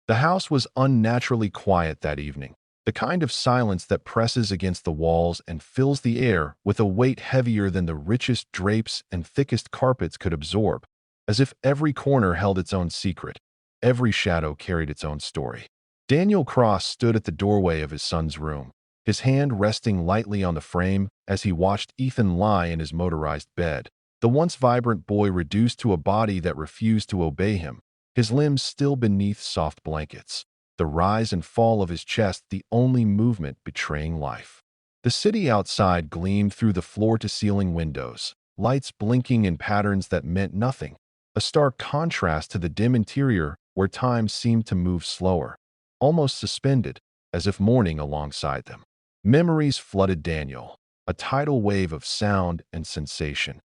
The house was unnaturally quiet that evening, the kind of silence that presses against the walls and fills the air with a weight heavier than the richest drapes and thickest carpets could absorb, as if every corner held its own secret, every shadow carried its own story. Daniel Cross stood at the doorway of his son's room, his hand resting lightly on the frame as he watched Ethan lie in his motorized bed, the once vibrant boy reduced to a body that refused to obey him, his limbs still beneath soft blankets, the rise and fall of his chest the only movement betraying life. The city outside gleamed through the floor-to-ceiling windows, lights blinking in patterns that meant nothing, a stark contrast to the dim interior where time seemed to move slower, almost suspended, as if mourning alongside them. Memories flooded Daniel, a tidal wave of sound and sensation.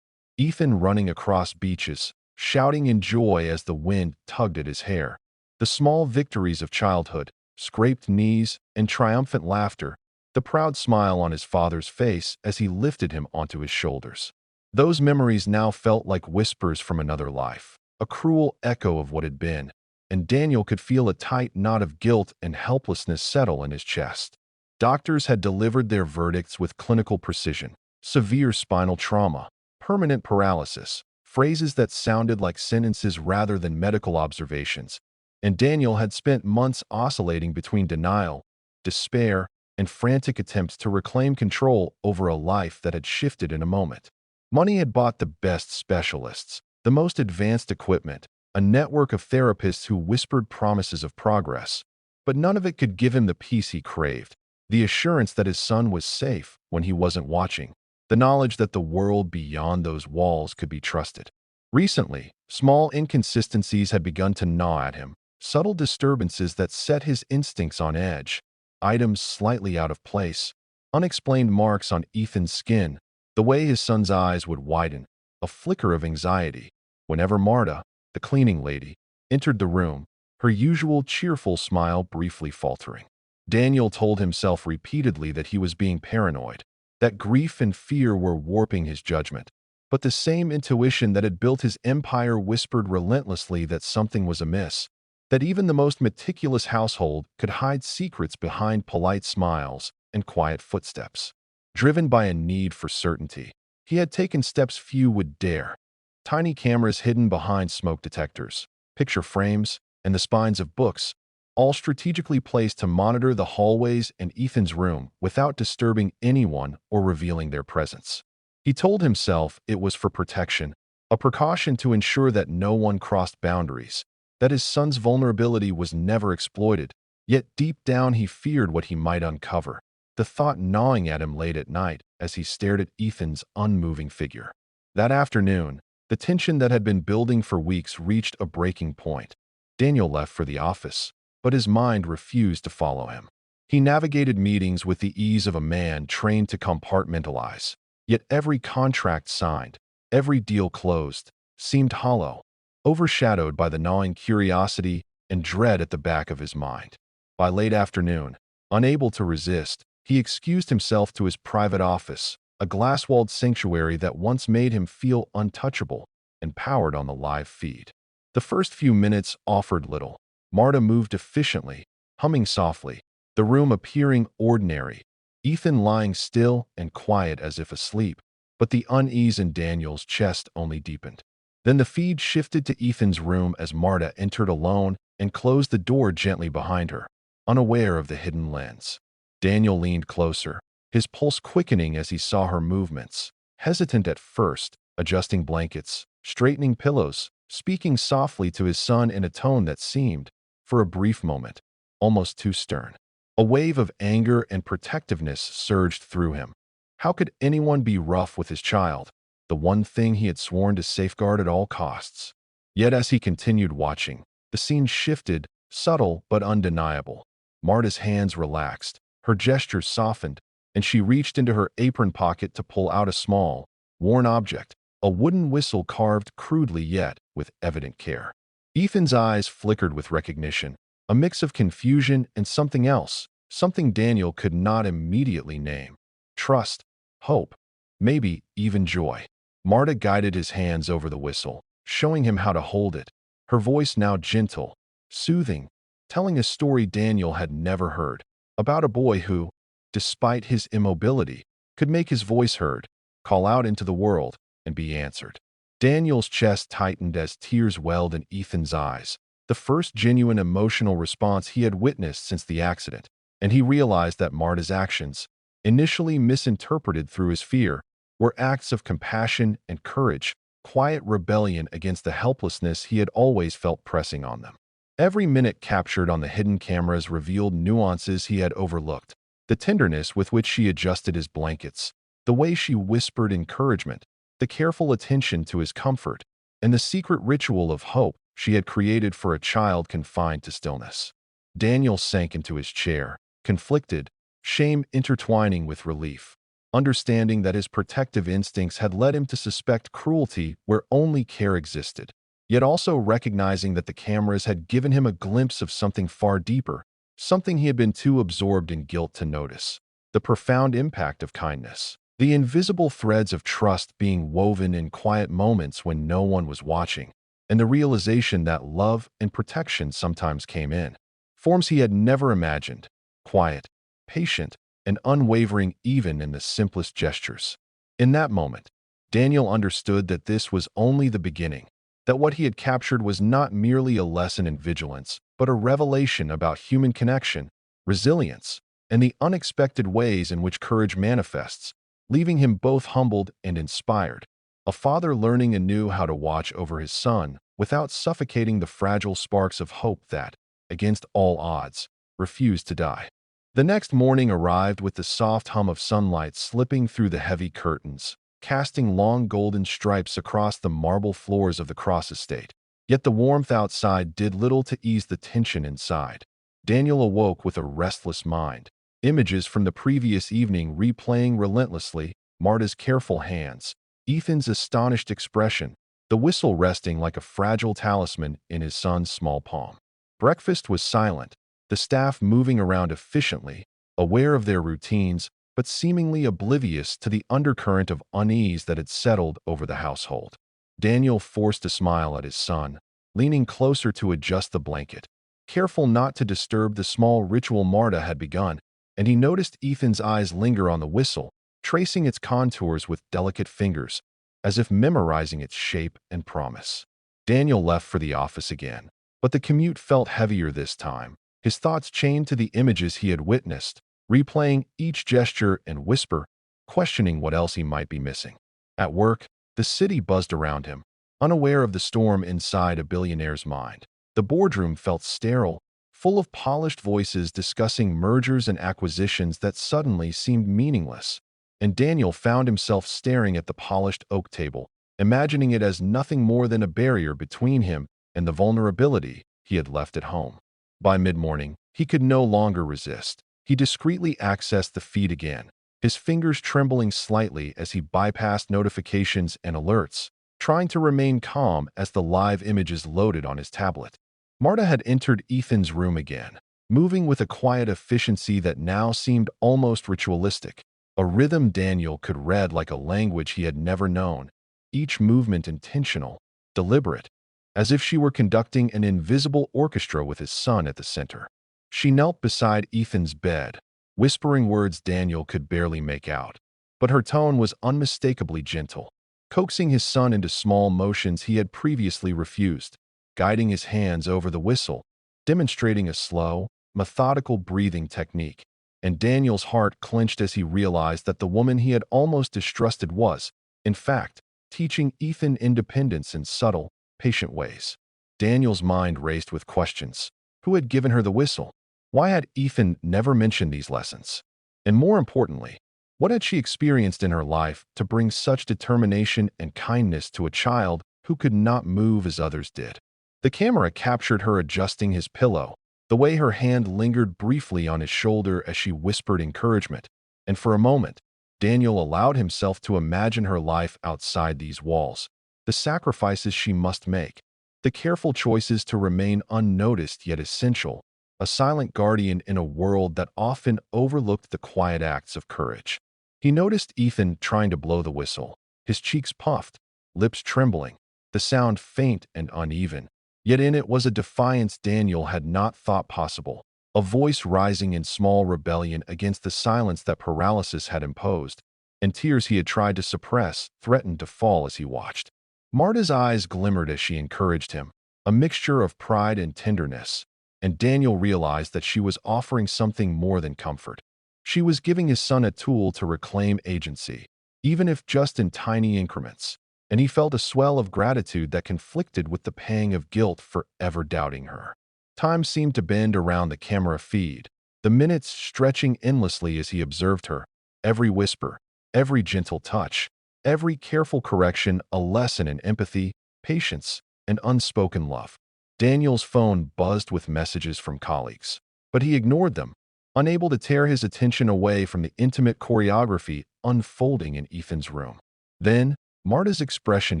Ethan running across beaches, shouting in joy as the wind tugged at his hair. The small victories of childhood, scraped knees, and triumphant laughter, the proud smile on his father's face as he lifted him onto his shoulders. Those memories now felt like whispers from another life, a cruel echo of what had been, and Daniel could feel a tight knot of guilt and helplessness settle in his chest. Doctors had delivered their verdicts with clinical precision: severe spinal trauma, permanent paralysis, phrases that sounded like sentences rather than medical observations, and Daniel had spent months oscillating between denial, despair, and frantic attempts to reclaim control over a life that had shifted in a moment. Money had bought the best specialists, the most advanced equipment, a network of therapists who whispered promises of progress, but none of it could give him the peace he craved, the assurance that his son was safe when he wasn't watching, the knowledge that the world beyond those walls could be trusted. Recently, small inconsistencies had begun to gnaw at him, subtle disturbances that set his instincts on edge, items slightly out of place, unexplained marks on Ethan's skin, the way his son's eyes would widen, a flicker of anxiety, whenever Marta, the cleaning lady, entered the room, her usual cheerful smile briefly faltering. Daniel told himself repeatedly that he was being paranoid, that grief and fear were warping his judgment, but the same intuition that had built his empire whispered relentlessly that something was amiss, that even the most meticulous household could hide secrets behind polite smiles and quiet footsteps. Driven by a need for certainty, he had taken steps few would dare. Tiny cameras hidden behind smoke detectors, picture frames, and the spines of books, all strategically placed to monitor the hallways and Ethan's room without disturbing anyone or revealing their presence. He told himself it was for protection, a precaution to ensure that no one crossed boundaries, that his son's vulnerability was never exploited, yet deep down he feared what he might uncover, the thought gnawing at him late at night as he stared at Ethan's unmoving figure. That afternoon, the tension that had been building for weeks reached a breaking point. Daniel left for the office, but his mind refused to follow him. He navigated meetings with the ease of a man trained to compartmentalize, yet every contract signed, every deal closed, seemed hollow, overshadowed by the gnawing curiosity and dread at the back of his mind. By late afternoon, unable to resist, he excused himself to his private office, a glass-walled sanctuary that once made him feel untouchable and powered on the live feed. The first few minutes offered little. Marta moved efficiently, humming softly, the room appearing ordinary, Ethan lying still and quiet as if asleep, but the unease in Daniel's chest only deepened. Then the feed shifted to Ethan's room as Marta entered alone and closed the door gently behind her, unaware of the hidden lens. Daniel leaned closer, his pulse quickening as he saw her movements, hesitant at first, adjusting blankets, straightening pillows, speaking softly to his son in a tone that seemed, for a brief moment, almost too stern. A wave of anger and protectiveness surged through him. How could anyone be rough with his child, the one thing he had sworn to safeguard at all costs? Yet as he continued watching, the scene shifted, subtle but undeniable. Marta's hands relaxed, her gestures softened, and she reached into her apron pocket to pull out a small, worn object, a wooden whistle carved crudely yet with evident care. Ethan's eyes flickered with recognition, a mix of confusion and something else, something Daniel could not immediately name. Trust, hope, maybe even joy. Marta guided his hands over the whistle, showing him how to hold it, her voice now gentle, soothing, telling a story Daniel had never heard, about a boy who, despite his immobility, could make his voice heard, call out into the world, and be answered. Daniel's chest tightened as tears welled in Ethan's eyes, the first genuine emotional response he had witnessed since the accident, and he realized that Marta's actions, initially misinterpreted through his fear, were acts of compassion and courage, quiet rebellion against the helplessness he had always felt pressing on them. Every minute captured on the hidden cameras revealed nuances he had overlooked: the tenderness with which she adjusted his blankets, the way she whispered encouragement, the careful attention to his comfort, and the secret ritual of hope she had created for a child confined to stillness. Daniel sank into his chair, conflicted, shame intertwining with relief, understanding that his protective instincts had led him to suspect cruelty where only care existed, yet also recognizing that the cameras had given him a glimpse of something far deeper, something he had been too absorbed in guilt to notice: the profound impact of kindness. The invisible threads of trust being woven in quiet moments when no one was watching, and the realization that love and protection sometimes came in forms he had never imagined: quiet, patient, and unwavering even in the simplest gestures. In that moment, Daniel understood that this was only the beginning, that what he had captured was not merely a lesson in vigilance, but a revelation about human connection, resilience, and the unexpected ways in which courage manifests, leaving him both humbled and inspired, a father learning anew how to watch over his son without suffocating the fragile sparks of hope that, against all odds, refused to die. The next morning arrived with the soft hum of sunlight slipping through the heavy curtains, casting long golden stripes across the marble floors of the Cross estate. Yet the warmth outside did little to ease the tension inside. Daniel awoke with a restless mind, images from the previous evening replaying relentlessly: Marta's careful hands, Ethan's astonished expression, the whistle resting like a fragile talisman in his son's small palm. Breakfast was silent, the staff moving around efficiently, aware of their routines, but seemingly oblivious to the undercurrent of unease that had settled over the household. Daniel forced a smile at his son, leaning closer to adjust the blanket, careful not to disturb the small ritual Marta had begun, and he noticed Ethan's eyes linger on the whistle, tracing its contours with delicate fingers, as if memorizing its shape and promise. Daniel left for the office again, but the commute felt heavier this time, his thoughts chained to the images he had witnessed, replaying each gesture and whisper, questioning what else he might be missing. At work, the city buzzed around him, unaware of the storm inside a billionaire's mind. The boardroom felt sterile, full of polished voices discussing mergers and acquisitions that suddenly seemed meaningless, and Daniel found himself staring at the polished oak table, imagining it as nothing more than a barrier between him and the vulnerability he had left at home. By mid-morning, he could no longer resist. He discreetly accessed the feed again, his fingers trembling slightly as he bypassed notifications and alerts, trying to remain calm as the live images loaded on his tablet. Marta had entered Ethan's room again, moving with a quiet efficiency that now seemed almost ritualistic, a rhythm Daniel could read like a language he had never known, each movement intentional, deliberate, as if she were conducting an invisible orchestra with his son at the center. She knelt beside Ethan's bed, whispering words Daniel could barely make out, but her tone was unmistakably gentle, coaxing his son into small motions he had previously refused, guiding his hands over the whistle, demonstrating a slow, methodical breathing technique. And Daniel's heart clenched as he realized that the woman he had almost distrusted was, in fact, teaching Ethan independence in subtle, patient ways. Daniel's mind raced with questions. Who had given her the whistle? Why had Ethan never mentioned these lessons? And more importantly, what had she experienced in her life to bring such determination and kindness to a child who could not move as others did? The camera captured her adjusting his pillow, the way her hand lingered briefly on his shoulder as she whispered encouragement, and for a moment, Daniel allowed himself to imagine her life outside these walls, the sacrifices she must make, the careful choices to remain unnoticed yet essential, a silent guardian in a world that often overlooked the quiet acts of courage. He noticed Ethan trying to blow the whistle, his cheeks puffed, lips trembling, the sound faint and uneven, Yet in it was a defiance Daniel had not thought possible, a voice rising in small rebellion against the silence that paralysis had imposed, and tears he had tried to suppress threatened to fall as he watched. Marta's eyes glimmered as she encouraged him, a mixture of pride and tenderness, and Daniel realized that she was offering something more than comfort. She was giving his son a tool to reclaim agency, even if just in tiny increments, and he felt a swell of gratitude that conflicted with the pang of guilt for ever doubting her. Time seemed to bend around the camera feed, the minutes stretching endlessly as he observed her, every whisper, every gentle touch, every careful correction a lesson in empathy, patience, and unspoken love. Daniel's phone buzzed with messages from colleagues, but he ignored them, unable to tear his attention away from the intimate choreography unfolding in Ethan's room. Then, Marta's expression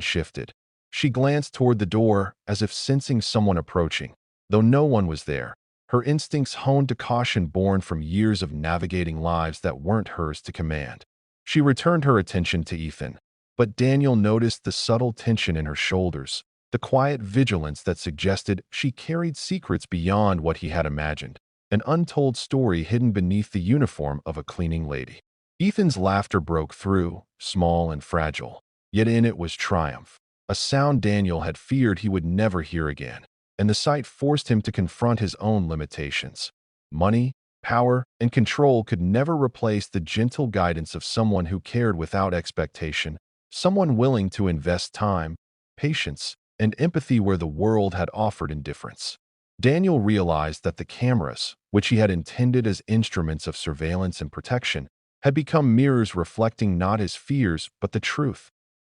shifted. She glanced toward the door as if sensing someone approaching. Though no one was there, her instincts honed to caution born from years of navigating lives that weren't hers to command. She returned her attention to Ethan, but Daniel noticed the subtle tension in her shoulders, the quiet vigilance that suggested she carried secrets beyond what he had imagined, an untold story hidden beneath the uniform of a cleaning lady. Ethan's laughter broke through, small and fragile, yet in it was triumph, a sound Daniel had feared he would never hear again, and the sight forced him to confront his own limitations. Money, power, and control could never replace the gentle guidance of someone who cared without expectation, someone willing to invest time, patience, and empathy where the world had offered indifference. Daniel realized that the cameras, which he had intended as instruments of surveillance and protection, had become mirrors reflecting not his fears but the truth.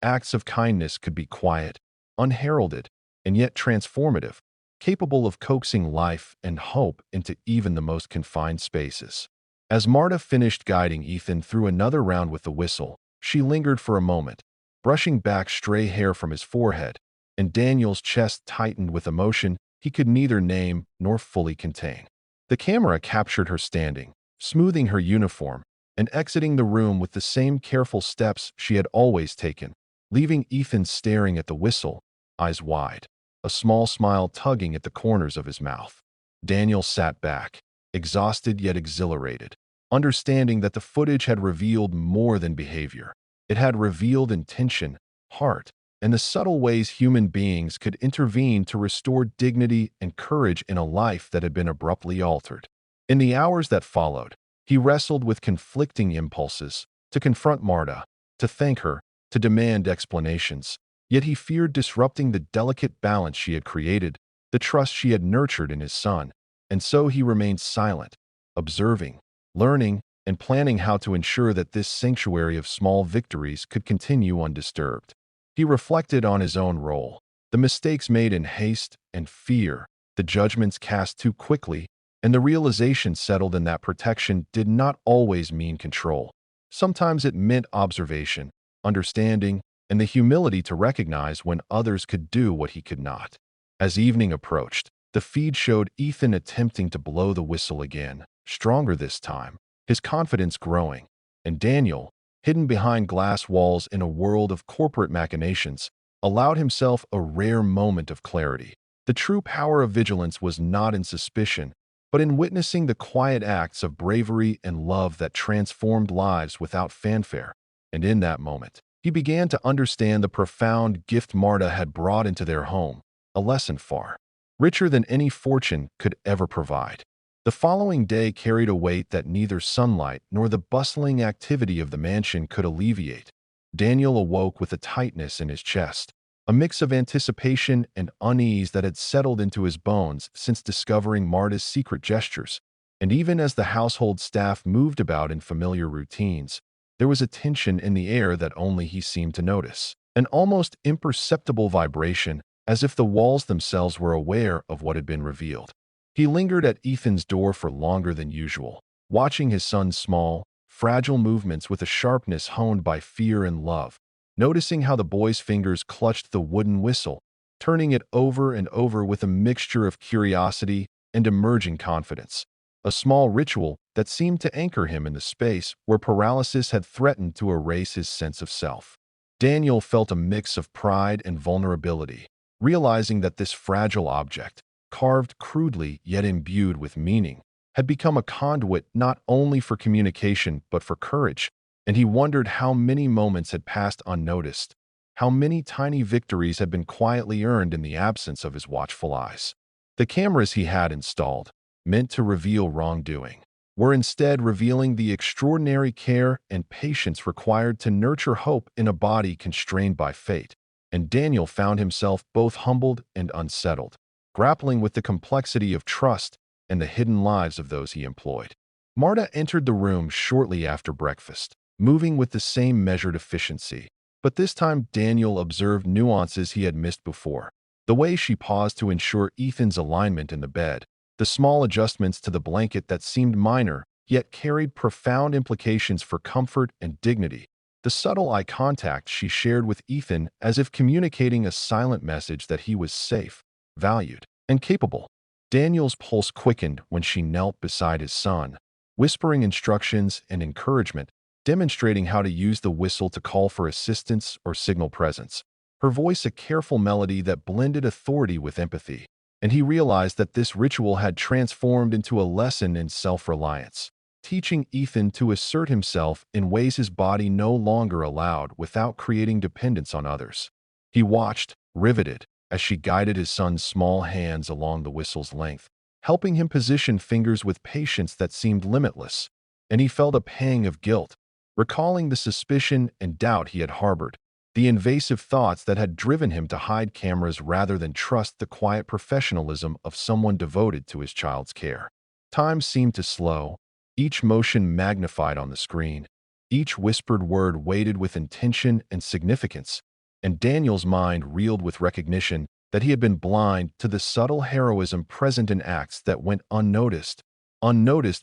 Acts of kindness could be quiet, unheralded, and yet transformative, capable of coaxing life and hope into even the most confined spaces. As Marta finished guiding Ethan through another round with the whistle, she lingered for a moment, brushing back stray hair from his forehead, and Daniel's chest tightened with emotion he could neither name nor fully contain. The camera captured her standing, smoothing her uniform, and exiting the room with the same careful steps she had always taken, leaving Ethan staring at the whistle, eyes wide, a small smile tugging at the corners of his mouth. Daniel sat back, exhausted yet exhilarated, understanding that the footage had revealed more than behavior. It had revealed intention, heart, and the subtle ways human beings could intervene to restore dignity and courage in a life that had been abruptly altered. In the hours that followed, he wrestled with conflicting impulses, to confront Marta, to thank her, to demand explanations. Yet he feared disrupting the delicate balance she had created, the trust she had nurtured in his son, and so he remained silent, observing, learning, and planning how to ensure that this sanctuary of small victories could continue undisturbed. He reflected on his own role, the mistakes made in haste and fear, the judgments cast too quickly, and the realization settled in that protection did not always mean control. Sometimes it meant observation, understanding, and the humility to recognize when others could do what he could not. As evening approached, the feed showed Ethan attempting to blow the whistle again, stronger this time, his confidence growing, and Daniel, hidden behind glass walls in a world of corporate machinations, allowed himself a rare moment of clarity. The true power of vigilance was not in suspicion, but in witnessing the quiet acts of bravery and love that transformed lives without fanfare. And in that moment, he began to understand the profound gift Marta had brought into their home, a lesson far richer than any fortune could ever provide. The following day carried a weight that neither sunlight nor the bustling activity of the mansion could alleviate. Daniel awoke with a tightness in his chest, a mix of anticipation and unease that had settled into his bones since discovering Marta's secret gestures. And even as the household staff moved about in familiar routines, there was a tension in the air that only he seemed to notice, an almost imperceptible vibration, as if the walls themselves were aware of what had been revealed. He lingered at Ethan's door for longer than usual, watching his son's small, fragile movements with a sharpness honed by fear and love, noticing how the boy's fingers clutched the wooden whistle, turning it over and over with a mixture of curiosity and emerging confidence, a small ritual that seemed to anchor him in the space where paralysis had threatened to erase his sense of self. Daniel felt a mix of pride and vulnerability, realizing that this fragile object, carved crudely yet imbued with meaning, had become a conduit not only for communication but for courage, and he wondered how many moments had passed unnoticed, how many tiny victories had been quietly earned in the absence of his watchful eyes. The cameras he had installed, meant to reveal wrongdoing, were instead revealing the extraordinary care and patience required to nurture hope in a body constrained by fate, and Daniel found himself both humbled and unsettled, grappling with the complexity of trust and the hidden lives of those he employed. Marta entered the room shortly after breakfast, moving with the same measured efficiency, but this time Daniel observed nuances he had missed before. The way she paused to ensure Ethan's alignment in the bed, the small adjustments to the blanket that seemed minor yet carried profound implications for comfort and dignity, the subtle eye contact she shared with Ethan as if communicating a silent message that he was safe, valued, and capable. Daniel's pulse quickened when she knelt beside his son, whispering instructions and encouragement, demonstrating how to use the whistle to call for assistance or signal presence, her voice a careful melody that blended authority with empathy. And he realized that this ritual had transformed into a lesson in self-reliance, teaching Ethan to assert himself in ways his body no longer allowed without creating dependence on others. He watched, riveted, as she guided his son's small hands along the whistle's length, helping him position fingers with patience that seemed limitless, and he felt a pang of guilt, recalling the suspicion and doubt he had harbored, the invasive thoughts that had driven him to hide cameras rather than trust the quiet professionalism of someone devoted to his child's care. Time seemed to slow, each motion magnified on the screen, each whispered word weighted with intention and significance, and Daniel's mind reeled with recognition that he had been blind to the subtle heroism present in acts that went unnoticed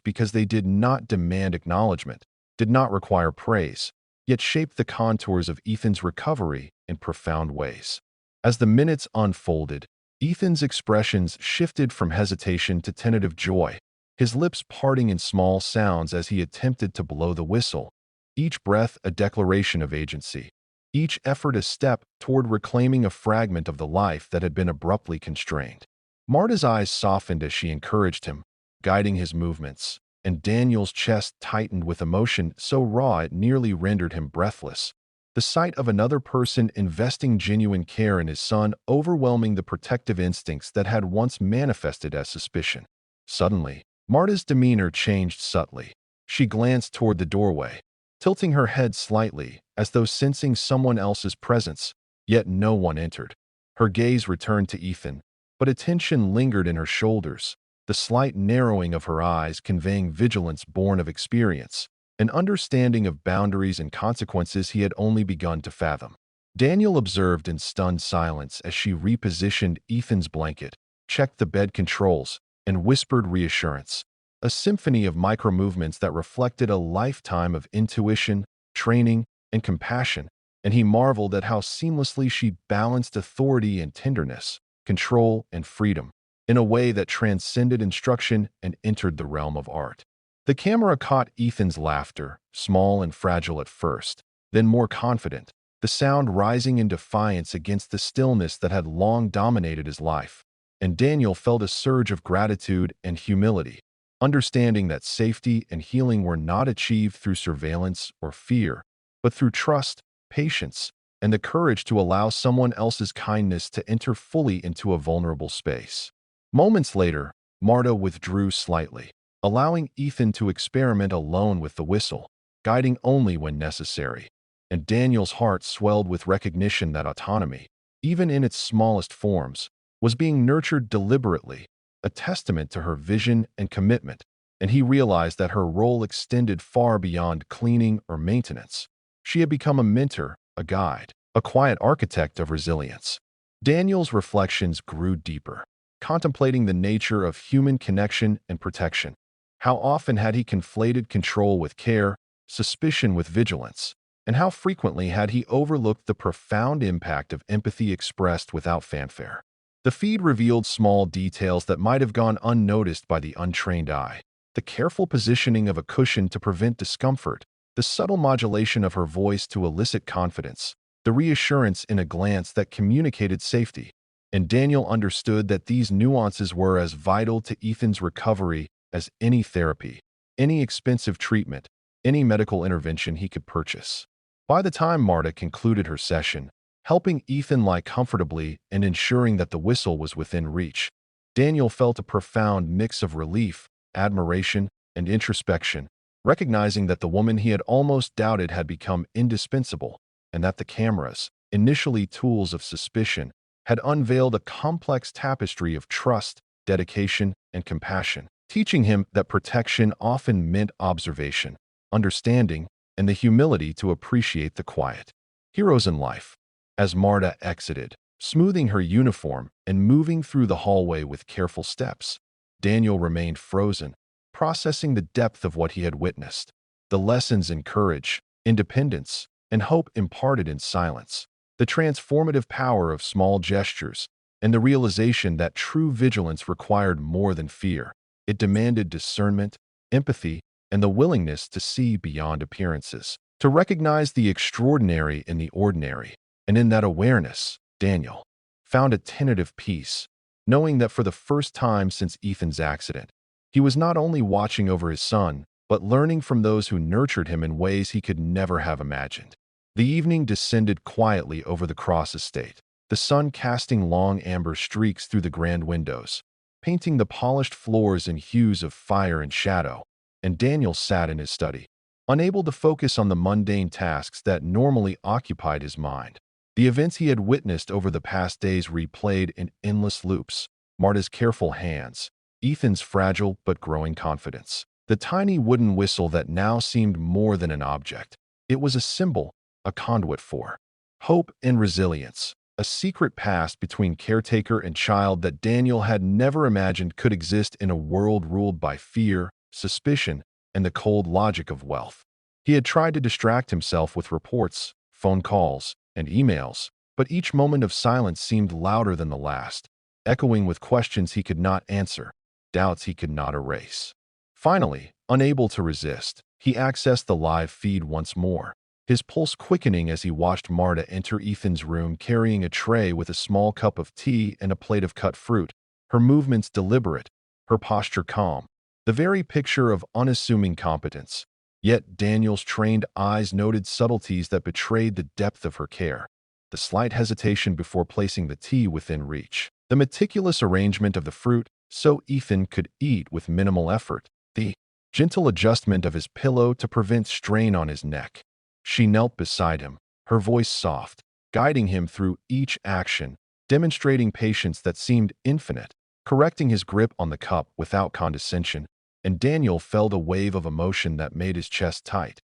because they did not demand acknowledgement, did not require praise, yet shaped the contours of Ethan's recovery in profound ways. As the minutes unfolded, Ethan's expressions shifted from hesitation to tentative joy, his lips parting in small sounds as he attempted to blow the whistle, each breath a declaration of agency, each effort a step toward reclaiming a fragment of the life that had been abruptly constrained. Marta's eyes softened as she encouraged him, guiding his movements, and Daniel's chest tightened with emotion so raw it nearly rendered him breathless. The sight of another person investing genuine care in his son overwhelming the protective instincts that had once manifested as suspicion. Suddenly, Marta's demeanor changed subtly. She glanced toward the doorway, tilting her head slightly as though sensing someone else's presence, yet no one entered. Her gaze returned to Ethan, but attention lingered in her shoulders, the slight narrowing of her eyes conveying vigilance born of experience, an understanding of boundaries and consequences he had only begun to fathom. Daniel observed in stunned silence as she repositioned Ethan's blanket, checked the bed controls, and whispered reassurance, a symphony of micro-movements that reflected a lifetime of intuition, training, and compassion, and he marveled at how seamlessly she balanced authority and tenderness, control and freedom, in a way that transcended instruction and entered the realm of art. The camera caught Ethan's laughter, small and fragile at first, then more confident, the sound rising in defiance against the stillness that had long dominated his life. And Daniel felt a surge of gratitude and humility, understanding that safety and healing were not achieved through surveillance or fear, but through trust, patience, and the courage to allow someone else's kindness to enter fully into a vulnerable space. Moments later, Marta withdrew slightly, allowing Ethan to experiment alone with the whistle, guiding only when necessary. And Daniel's heart swelled with recognition that autonomy, even in its smallest forms, was being nurtured deliberately, a testament to her vision and commitment, and he realized that her role extended far beyond cleaning or maintenance. She had become a mentor, a guide, a quiet architect of resilience. Daniel's reflections grew deeper, contemplating the nature of human connection and protection. How often had he conflated control with care, suspicion with vigilance, and how frequently had he overlooked the profound impact of empathy expressed without fanfare? The feed revealed small details that might have gone unnoticed by the untrained eye. The careful positioning of a cushion to prevent discomfort, the subtle modulation of her voice to elicit confidence, the reassurance in a glance that communicated safety. and Daniel understood that these nuances were as vital to Ethan's recovery as any therapy, any expensive treatment, any medical intervention he could purchase. By the time Marta concluded her session, helping Ethan lie comfortably and ensuring that the whistle was within reach, Daniel felt a profound mix of relief, admiration, and introspection, recognizing that the woman he had almost doubted had become indispensable, and that the cameras, initially tools of suspicion, had unveiled a complex tapestry of trust, dedication, and compassion, teaching him that protection often meant observation, understanding, and the humility to appreciate the quiet. Heroes in life. As Marta exited, smoothing her uniform and moving through the hallway with careful steps, Daniel remained frozen, processing the depth of what he had witnessed, the lessons in courage, independence, and hope imparted in silence, the transformative power of small gestures, and the realization that true vigilance required more than fear. It demanded discernment, empathy, and the willingness to see beyond appearances, to recognize the extraordinary in the ordinary. And in that awareness, Daniel found a tentative peace, knowing that for the first time since Ethan's accident, he was not only watching over his son, but learning from those who nurtured him in ways he could never have imagined. The evening descended quietly over the Cross estate, the sun casting long amber streaks through the grand windows, painting the polished floors in hues of fire and shadow, and Daniel sat in his study, unable to focus on the mundane tasks that normally occupied his mind. The events he had witnessed over the past days replayed in endless loops: Marta's careful hands, Ethan's fragile but growing confidence, the tiny wooden whistle that now seemed more than an object. It was a symbol, a conduit for hope and resilience, a secret past between caretaker and child that Daniel had never imagined could exist in a world ruled by fear, suspicion, and the cold logic of wealth. He had tried to distract himself with reports, phone calls, and emails, but each moment of silence seemed louder than the last, echoing with questions he could not answer, doubts he could not erase. Finally, unable to resist, he accessed the live feed once more, his pulse quickening as he watched Marta enter Ethan's room carrying a tray with a small cup of tea and a plate of cut fruit, her movements deliberate, her posture calm, the very picture of unassuming competence. Yet Daniel's trained eyes noted subtleties that betrayed the depth of her care. The slight hesitation before placing the tea within reach, the meticulous arrangement of the fruit so Ethan could eat with minimal effort, the gentle adjustment of his pillow to prevent strain on his neck. She knelt beside him, her voice soft, guiding him through each action, demonstrating patience that seemed infinite, correcting his grip on the cup without condescension, and Daniel felt a wave of emotion that made his chest tight.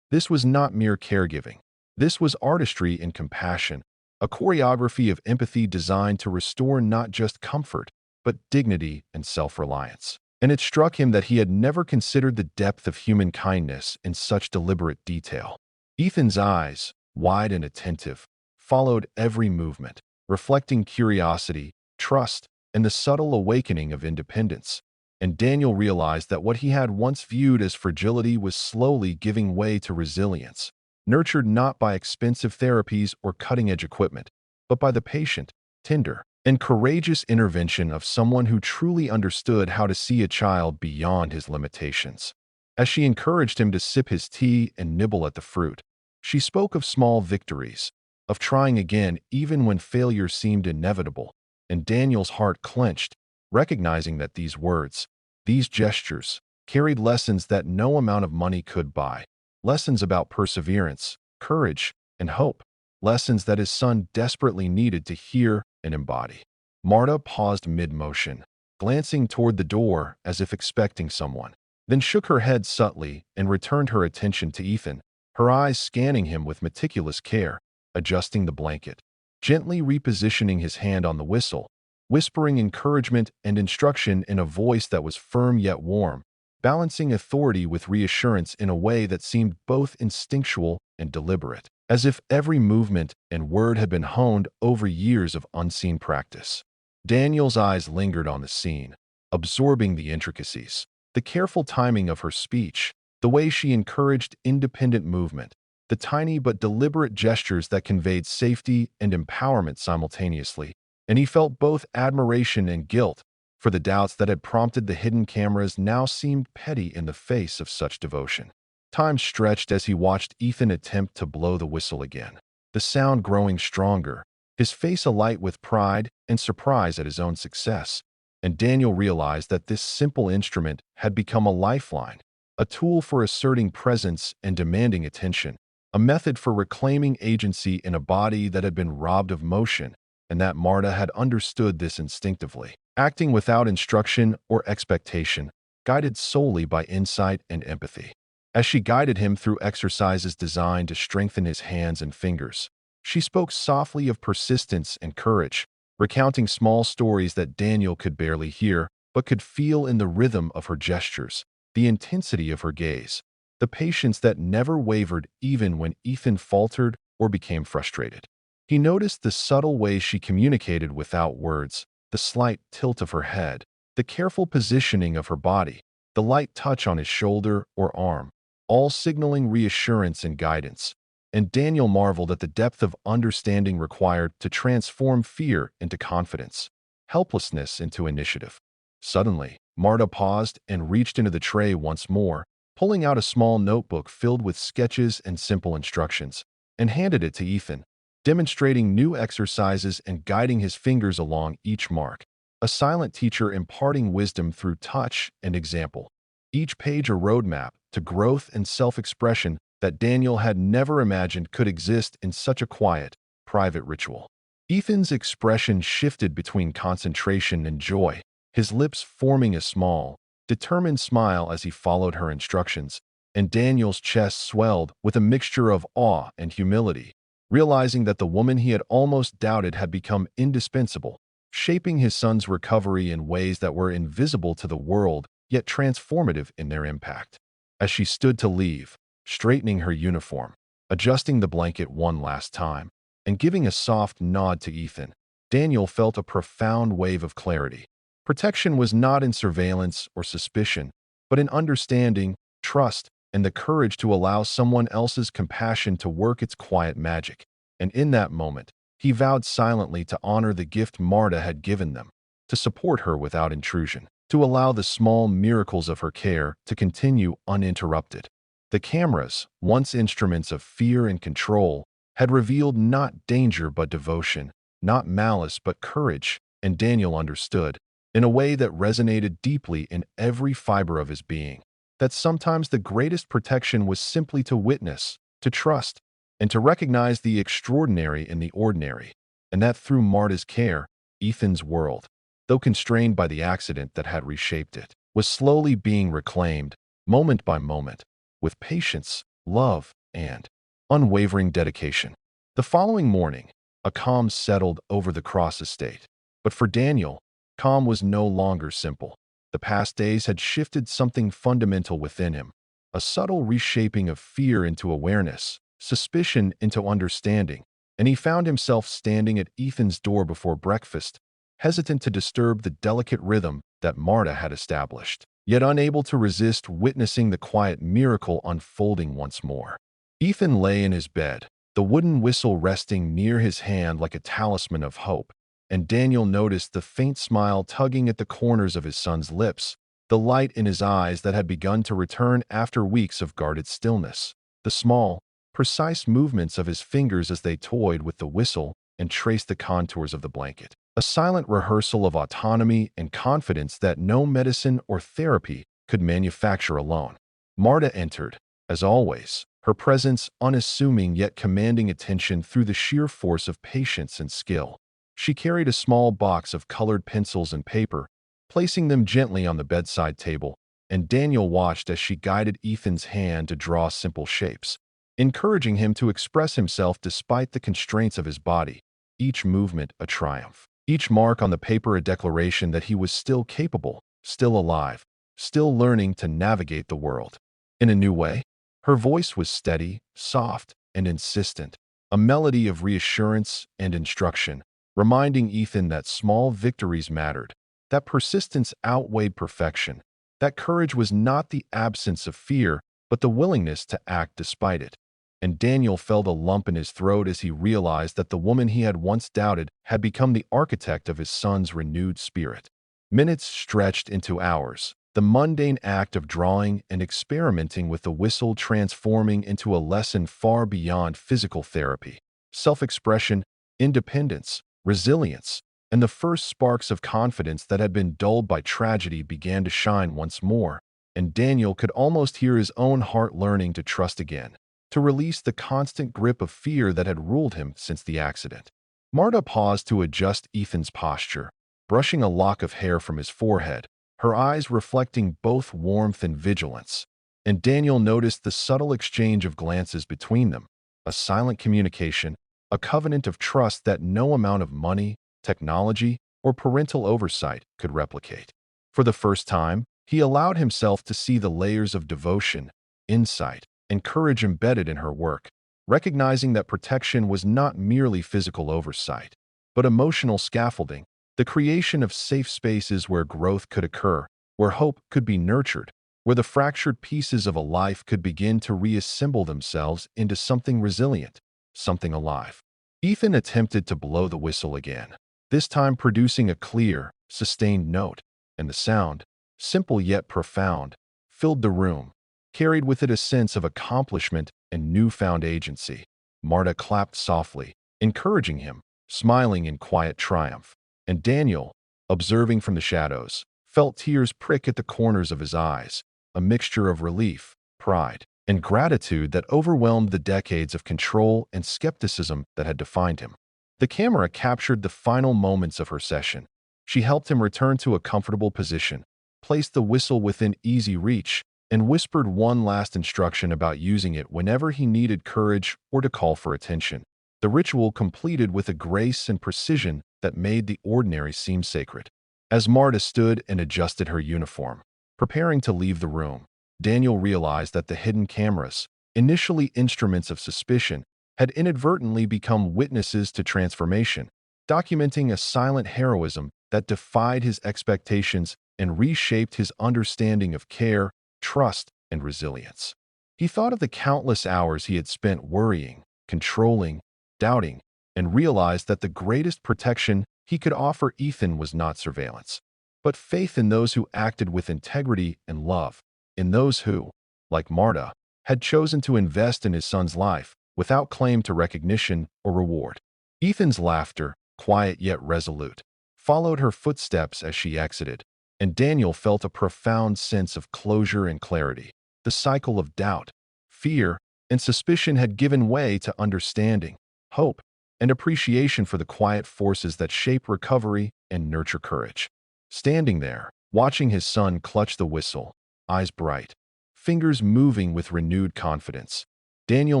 This was not mere caregiving. This was artistry in compassion, a choreography of empathy designed to restore not just comfort, but dignity and self-reliance. And it struck him that he had never considered the depth of human kindness in such deliberate detail. Ethan's eyes, wide and attentive, followed every movement, reflecting curiosity, trust, and the subtle awakening of independence. And Daniel realized that what he had once viewed as fragility was slowly giving way to resilience, nurtured not by expensive therapies or cutting-edge equipment, but by the patient, tender, and courageous intervention of someone who truly understood how to see a child beyond his limitations. As she encouraged him to sip his tea and nibble at the fruit, she spoke of small victories, of trying again even when failure seemed inevitable, and Daniel's heart clenched, recognizing that these words, these gestures, carried lessons that no amount of money could buy, lessons about perseverance, courage, and hope, lessons that his son desperately needed to hear and embody. Marta paused mid-motion, glancing toward the door as if expecting someone, then shook her head subtly and returned her attention to Ethan, her eyes scanning him with meticulous care, adjusting the blanket, gently repositioning his hand on the whistle, whispering encouragement and instruction in a voice that was firm yet warm, balancing authority with reassurance in a way that seemed both instinctual and deliberate, as if every movement and word had been honed over years of unseen practice. Daniel's eyes lingered on the scene, absorbing the intricacies, the careful timing of her speech, the way she encouraged independent movement, the tiny but deliberate gestures that conveyed safety and empowerment simultaneously. and he felt both admiration and guilt, for the doubts that had prompted the hidden cameras now seemed petty in the face of such devotion. Time stretched as he watched Ethan attempt to blow the whistle again, the sound growing stronger, his face alight with pride and surprise at his own success. And Daniel realized that this simple instrument had become a lifeline, a tool for asserting presence and demanding attention, a method for reclaiming agency in a body that had been robbed of motion, and that Marta had understood this instinctively, acting without instruction or expectation, guided solely by insight and empathy. As she guided him through exercises designed to strengthen his hands and fingers, she spoke softly of persistence and courage, recounting small stories that Daniel could barely hear, but could feel in the rhythm of her gestures, the intensity of her gaze, the patience that never wavered even when Ethan faltered or became frustrated. He noticed the subtle ways she communicated without words, the slight tilt of her head, the careful positioning of her body, the light touch on his shoulder or arm, all signaling reassurance and guidance. And Daniel marveled at the depth of understanding required to transform fear into confidence, helplessness into initiative. Suddenly, Marta paused and reached into the tray once more, pulling out a small notebook filled with sketches and simple instructions, and handed it to Ethan, demonstrating new exercises and guiding his fingers along each mark, a silent teacher imparting wisdom through touch and example. Each page a roadmap to growth and self-expression that Daniel had never imagined could exist in such a quiet, private ritual. Ethan's expression shifted between concentration and joy, his lips forming a small, determined smile as he followed her instructions, and Daniel's chest swelled with a mixture of awe and humility, realizing that the woman he had almost doubted had become indispensable, shaping his son's recovery in ways that were invisible to the world yet transformative in their impact. As she stood to leave, straightening her uniform, adjusting the blanket one last time, and giving a soft nod to Ethan, Daniel felt a profound wave of clarity. Protection was not in surveillance or suspicion, but in understanding, trust, and the courage to allow someone else's compassion to work its quiet magic. And in that moment, he vowed silently to honor the gift Marta had given them, to support her without intrusion, to allow the small miracles of her care to continue uninterrupted. The cameras, once instruments of fear and control, had revealed not danger but devotion, not malice but courage, and Daniel understood, in a way that resonated deeply in every fiber of his being, that sometimes the greatest protection was simply to witness, to trust, and to recognize the extraordinary in the ordinary, and that through Marta's care, Ethan's world, though constrained by the accident that had reshaped it, was slowly being reclaimed, moment by moment, with patience, love, and unwavering dedication. The following morning, a calm settled over the Cross estate. But for Daniel, calm was no longer simple. The past days had shifted something fundamental within him, a subtle reshaping of fear into awareness, suspicion into understanding, and he found himself standing at Ethan's door before breakfast, hesitant to disturb the delicate rhythm that Marta had established, yet unable to resist witnessing the quiet miracle unfolding once more. Ethan lay in his bed, the wooden whistle resting near his hand like a talisman of hope, and Daniel noticed the faint smile tugging at the corners of his son's lips, the light in his eyes that had begun to return after weeks of guarded stillness, the small, precise movements of his fingers as they toyed with the whistle and traced the contours of the blanket. A silent rehearsal of autonomy and confidence that no medicine or therapy could manufacture alone. Marta entered, as always, her presence unassuming yet commanding attention through the sheer force of patience and skill. She carried a small box of colored pencils and paper, placing them gently on the bedside table, and Daniel watched as she guided Ethan's hand to draw simple shapes, encouraging him to express himself despite the constraints of his body, each movement a triumph. Each mark on the paper a declaration that he was still capable, still alive, still learning to navigate the world. In a new way, her voice was steady, soft, and insistent, a melody of reassurance and instruction, reminding Ethan that small victories mattered, that persistence outweighed perfection, that courage was not the absence of fear, but the willingness to act despite it. and Daniel felt a lump in his throat as he realized that the woman he had once doubted had become the architect of his son's renewed spirit. Minutes stretched into hours, the mundane act of drawing and experimenting with the whistle transforming into a lesson far beyond physical therapy. Self-expression, independence, resilience, and the first sparks of confidence that had been dulled by tragedy began to shine once more, and Daniel could almost hear his own heart learning to trust again, to release the constant grip of fear that had ruled him since the accident. Marta paused to adjust Ethan's posture, brushing a lock of hair from his forehead, her eyes reflecting both warmth and vigilance. And Daniel noticed the subtle exchange of glances between them, a silent communication, a covenant of trust that no amount of money, technology, or parental oversight could replicate. For the first time, he allowed himself to see the layers of devotion, insight, and courage embedded in her work, recognizing that protection was not merely physical oversight, but emotional scaffolding, the creation of safe spaces where growth could occur, where hope could be nurtured, where the fractured pieces of a life could begin to reassemble themselves into something resilient, something alive. Ethan attempted to blow the whistle again, this time producing a clear, sustained note, and the sound, simple yet profound, filled the room, carried with it a sense of accomplishment and newfound agency. Marta clapped softly, encouraging him, smiling in quiet triumph. And Daniel, observing from the shadows, felt tears prick at the corners of his eyes, a mixture of relief, pride, and gratitude that overwhelmed the decades of control and skepticism that had defined him. The camera captured the final moments of her session. She helped him return to a comfortable position, placed the whistle within easy reach, and whispered one last instruction about using it whenever he needed courage or to call for attention. The ritual completed with a grace and precision that made the ordinary seem sacred. As Marta stood and adjusted her uniform, preparing to leave the room, Daniel realized that the hidden cameras, initially instruments of suspicion, had inadvertently become witnesses to transformation, documenting a silent heroism that defied his expectations and reshaped his understanding of care, trust, and resilience. He thought of the countless hours he had spent worrying, controlling, doubting, and realized that the greatest protection he could offer Ethan was not surveillance, but faith in those who acted with integrity and love, in those who, like Marta, had chosen to invest in his son's life without claim to recognition or reward. Ethan's laughter, quiet yet resolute, followed her footsteps as she exited, and Daniel felt a profound sense of closure and clarity. The cycle of doubt, fear, and suspicion had given way to understanding, hope, and appreciation for the quiet forces that shape recovery and nurture courage. Standing there, watching his son clutch the whistle, eyes bright, fingers moving with renewed confidence, Daniel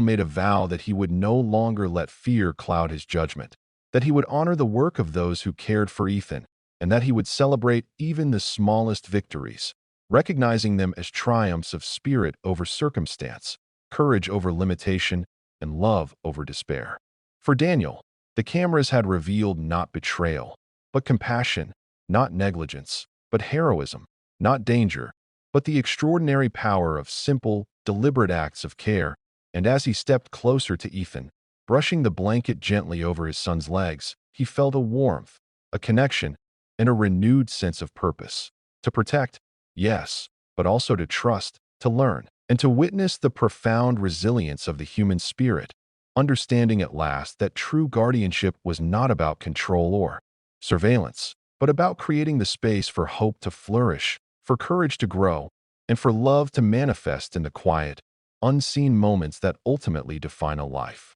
made a vow that he would no longer let fear cloud his judgment, that he would honor the work of those who cared for Ethan, and that he would celebrate even the smallest victories, recognizing them as triumphs of spirit over circumstance, courage over limitation, and love over despair. For Daniel, the cameras had revealed not betrayal, but compassion, not negligence, but heroism, not danger, but the extraordinary power of simple, deliberate acts of care. And as he stepped closer to Ethan, brushing the blanket gently over his son's legs, he felt a warmth, a connection, and a renewed sense of purpose. To protect, yes, but also to trust, to learn, and to witness the profound resilience of the human spirit, understanding at last that true guardianship was not about control or surveillance, but about creating the space for hope to flourish, for courage to grow, and for love to manifest in the quiet, unseen moments that ultimately define a life.